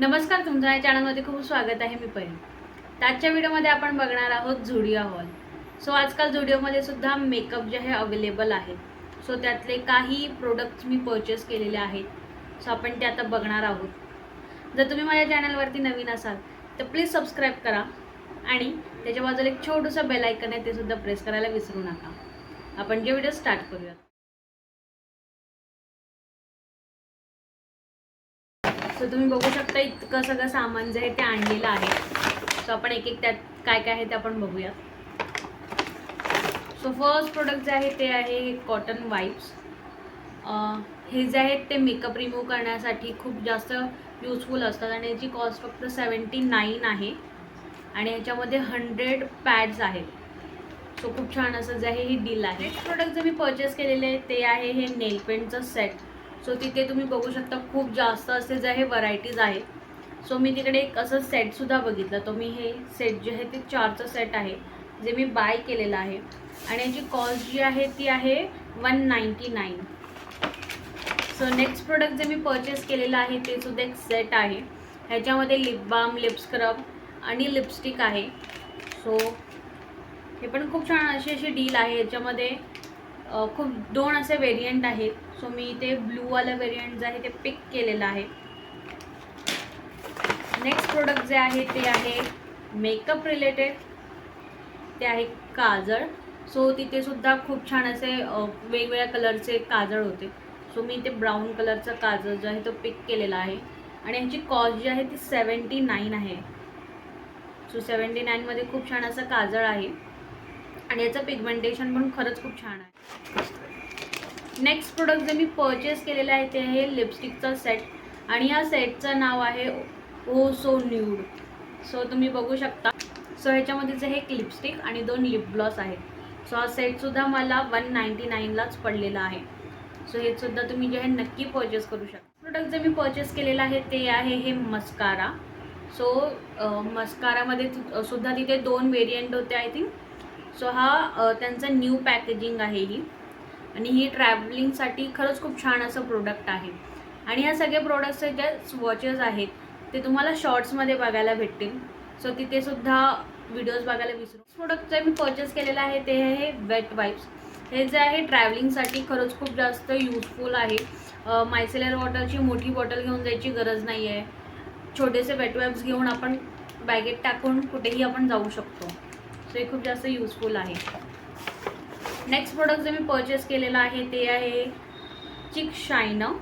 नमस्कार, तुमच्या या चॅनलमध्ये खूप स्वागत आहे. मी परी. आजच्या व्हिडिओमध्ये आपण बघणार आहोत झुडिओ हॉल. सो आजकाल झुडिओमध्ये सुद्धा मेकअप जे आहे अवेलेबल आहे. सो त्यातले काही प्रोडक्ट्स मी परचेस केलेले आहेत. सो आपण ते आता बघणार आहोत. जर तुम्ही माझ्या चॅनलवरती नवीन असाल तर प्लीज सबस्क्राईब करा आणि त्याच्या बाजूला एक छोटंसं बेल आयकन आहे ते सुद्धा प्रेस करायला विसरू नका. आपण जे व्हिडिओ स्टार्ट करूयात. सो तुम्ही बघू शकता इतकं सगळं सामान जे आहे ते आणलेलं आहे. सो आपण एक एक त्यात काय काय आहे ते आपण बघूया. सो फर्स्ट प्रोडक्ट जे आहे ते आहे कॉटन वाईप्स. हे जे आहेत ते मेकअप रिमूव्ह करण्यासाठी खूप जास्त यूजफुल असतात आणि याची कॉस्ट फक्त 79 आहे आणि ह्याच्यामध्ये 100 पॅड्स आहेत. सो खूप छान असं जे आहे ही डील आहे. नेक्स्ट प्रोडक्ट जे मी परचेस केलेले आहे ते आहे हे नेल पेंटचं सेट. सो तिथे तुम्ही बघू शकता खूप जास्त असे जे आहे व्हरायटीज आहेत. सो मी तिकडे एक असं सेटसुद्धा बघितलं. तो मी हे सेट जे आहे ते 4चं सेट आहे जे मी बाय केलेलं आहे आणि याची कॉस्ट जी आहे ती आहे 199. सो नेक्स्ट प्रोडक्ट जे मी परचेस केलेलं आहे ते सुद्धा एक सेट आहे. ह्याच्यामध्ये लिप बाम, लिप स्क्रब आणि लिपस्टिक आहे. सो हे पण खूप छान अशी डील आहे. याच्यामध्ये खूप 2 असे व्हेरियंट आहेत. सो मी ते ब्लूवालं व्हेरियंट जे आहे ते पिक केलेलं आहे. नेक्स्ट प्रोडक्ट जे आहे ते आहे मेकअप रिलेटेड. ते आहे काजळ. सो तिथे सुद्धा खूप छान असे वेगवेगळ्या कलरचे काजळ होते. सो मी ते ब्राऊन कलरचं काजळ जो आहे तो पिक केलेला आहे आणि ह्याची कॉस्ट जी आहे ती 79 आहे. सो 79मध्ये खूप छान असं काजळ आहे आणि याचं पिगमेंटेशन पण खरंच खूप छान आहे. नेक्स्ट प्रोडक्ट जे मी परचेस केलेलं आहे ते आहे लिपस्टिकचा सेट आणि या सेटचं नाव आहे ओ सो न्यूड. सो तुम्ही बघू शकता. सो ह्याच्यामध्ये जे हे एक लिपस्टिक आणि 2 लिप ग्लॉस आहेत. सो हा सेटसुद्धा मला 199लाच पडलेला आहे. सो हे सुद्धा तुम्ही जे आहे नक्की परचेस करू शकता. प्रोडक्ट जे मी परचेस केलेलं आहे ते आहे हे मस्कारा. सो मस्कारामध्ये सुद्धा तिथे 2 व्हेरियंट होते आय थिंक. सो हा त्यांचं न्यू पॅकेजिंग आहे ही आणि ही ट्रॅव्हलिंगसाठी खरंच खूप छान असं प्रोडक्ट आहे. आणि ह्या सगळे प्रोडक्ट्सचे जे स्वॉचेस आहेत ते तुम्हाला शॉर्ट्समध्ये बघायला भेटतील. सो तिथे सुद्धा व्हिडिओज बघायला विसरू. प्रोडक्ट जे मी परचेस केलेलं आहे ते आहे वेट वाईप्स. हे जे आहे ट्रॅव्हलिंगसाठी खरंच खूप जास्त यूजफुल आहे. मायसेलर वॉटरची मोठी बॉटल घेऊन जायची गरज नाही आहे. छोटेसे वेट वाईप्स घेऊन आपण बॅगेत टाकून कुठेही आपण जाऊ शकतो. सो हे खूप जास्त यूजफुल आहे. नेक्स्ट प्रोडक्ट जे मी परचेस केलेलं आहे ते आहे चिक शायनर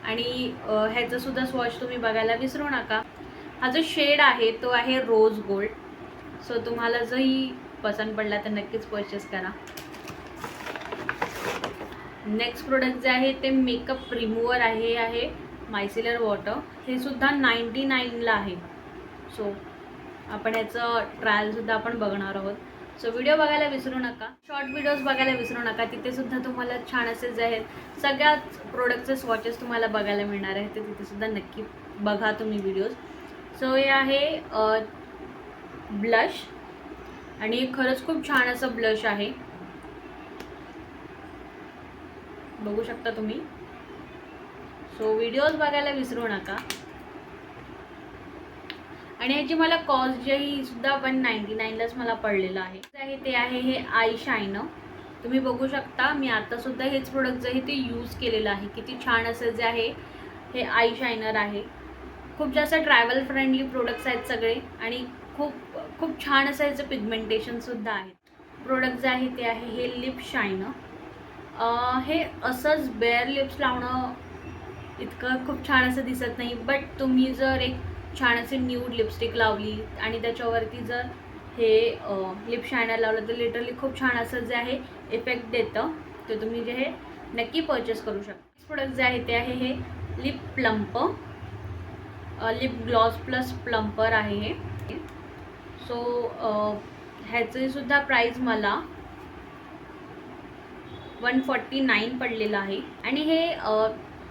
आणि ह्याचंसुद्धा स्वॉच तुम्ही बघायला विसरू नका. हा जो शेड आहे तो आहे रोज गोल्ड. सो तुम्हाला जरी पसंत पडला तर नक्कीच परचेस करा. नेक्स्ट प्रोडक्ट जे आहे ते मेकअप रिमूव्हर आहे. हे आहे मायसेलर वॉटर. हे सुद्धा 99ला आहे. सो आपण याचं ट्रायलसुद्धा आपण बघणार आहोत. सो व्हिडिओ बघायला विसरू नका. शॉर्ट व्हिडिओज बघायला विसरू नका. तिथे सुद्धा तुम्हाला छान असे जे आहेत सगळ्याच प्रोडक्टचे स्वॉचेस तुम्हाला बघायला मिळणार आहेत. तर तिथे सुद्धा नक्की बघा तुम्ही व्हिडिओज. सो हे आहे ब्लश आणि खरंच खूप छान असं ब्लश आहे. बघू शकता तुम्ही. सो व्हिडिओज बघायला विसरू नका. आणि याची मला कॉस्ट जी ही सुद्धा 199लाच मला पडलेलं आहे. ते आहे हे आय शायनर. तुम्ही बघू शकता मी आतासुद्धा हेच प्रोडक्ट जे आहे ते यूज केलेलं आहे. किती छान असं जे आहे हे आय शायनर आहे. खूप जास्त ट्रॅव्हल फ्रेंडली प्रोडक्ट्स आहेत सगळे आणि खूप खूप छान असं याचं पिगमेंटेशनसुद्धा आहे. प्रोडक्ट जे आहे ते आहे हे लिप शायनर. हे असंच बेअर लिप्स लावणं इतकं खूप छान असं दिसत नाही. बट तुम्ही जर एक छान अशी न्यूड लिपस्टिक लावली आणि त्याच्यावरती जर हे लिप शायनर लावलं तर लिटरली खूप छान असं जे आहे इफेक्ट देतं. ते तुम्ही जे हे नक्की परचेस करू शकता. नेक्स्ट प्रोडक्ट जे आहे ते आहे हे lip plumper. Lip gloss plus plumper आहे हे. सो ह्याची सुद्धा प्राईस मला 149 पडलेलं आहे आणि हे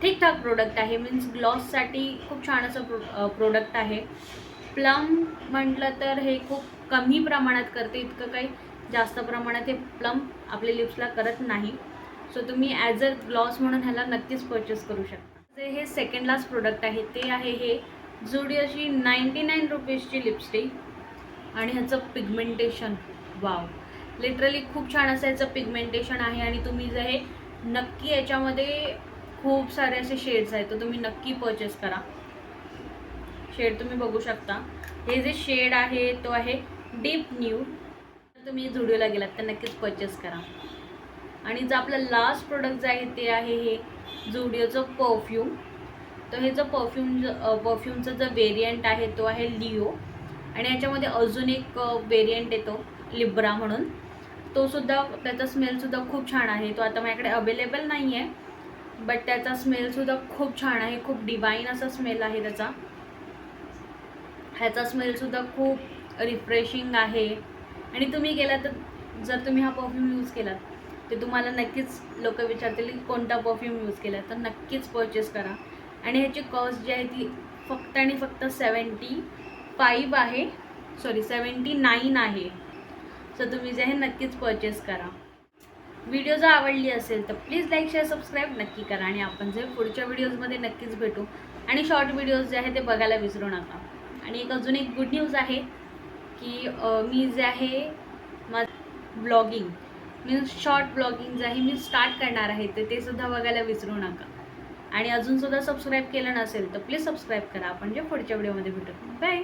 ठीकठाक प्रोडक्ट आहे. मीन्स ग्लॉससाठी खूप छान असं प्रोडक्ट आहे. प्लम म्हटलं तर हे खूप कमी प्रमाणात करते. इतकं काही जास्त प्रमाणात हे प्लम आपल्या लिप्सला करत नाही. सो तुम्ही ॲज अ ग्लॉस म्हणून ह्याला नक्कीच परचेस करू शकता. हे सेकंड लास्ट प्रोडक्ट आहे ते आहे हे झुडिओची 99 रुपीजची लिपस्टिक आणि ह्याचं पिगमेंटेशन वाव, लिटरली खूप छान असं ह्याचं पिगमेंटेशन आहे. आणि तुम्ही जर हे नक्की याच्यामध्ये खूप सारे असे शेड्स आहेत, तर तुम्ही नक्की परचेस करा. शेड तुम्ही बघू शकता. हे जे शेड आहे तो आहे डीप न्यूड. तुम्ही झुडिओला गेलात तर नक्कीच परचेस करा. आणि जो आपलं लास्ट प्रोडक्ट जे आहे ते आहे हे झुडिओचं परफ्यूम. तर हे जो परफ्यूमचा जो व्हेरियंट आहे तो आहे लिओ. आणि याच्यामध्ये अजून एक व्हेरियंट येतो लिब्रा म्हणून, तो सुद्धा त्याचा स्मेलसुद्धा खूप छान आहे. तो आता माझ्याकडे अवेलेबल नाही आहे, बट त्याचा स्मेलसुद्धा खूप छान आहे. खूप डिवाईन असा स्मेल आहे त्याचा. ह्याचा स्मेलसुद्धा खूप रिफ्रेशिंग आहे. आणि तुम्ही गेला तर जर तुम्ही हा परफ्यूम यूज केलात तर तुम्हाला नक्कीच लोक विचारतील की कोणता परफ्यूम यूज केला, तर नक्कीच परचेस करा. आणि ह्याची कॉस्ट जी आहे ती फक्त आणि फक्त 75 आहे, 79 आहे. तर तुम्ही जे आहे नक्कीच परचेस करा. व्हिडिओ जर आवडली असेल तर प्लीज लाईक शेअर सबस्क्राईब नक्की करा. आणि आपण जे पुढच्या व्हिडिओजमध्ये नक्कीच भेटू. आणि शॉर्ट व्हिडिओज जे आहे ते बघायला विसरू नका. आणि अजून एक गुड न्यूज आहे की मी जे आहे ब्लॉगिंग मीन्स शॉर्ट ब्लॉगिंग जे आहे मी स्टार्ट करणार आहे, तर ते सुद्धा बघायला विसरू नका. आणि अजूनसुद्धा सबस्क्राईब केलं नसेल तर प्लीज सबस्क्राईब करा. आपण जे पुढच्या व्हिडिओमध्ये भेटू. बाय.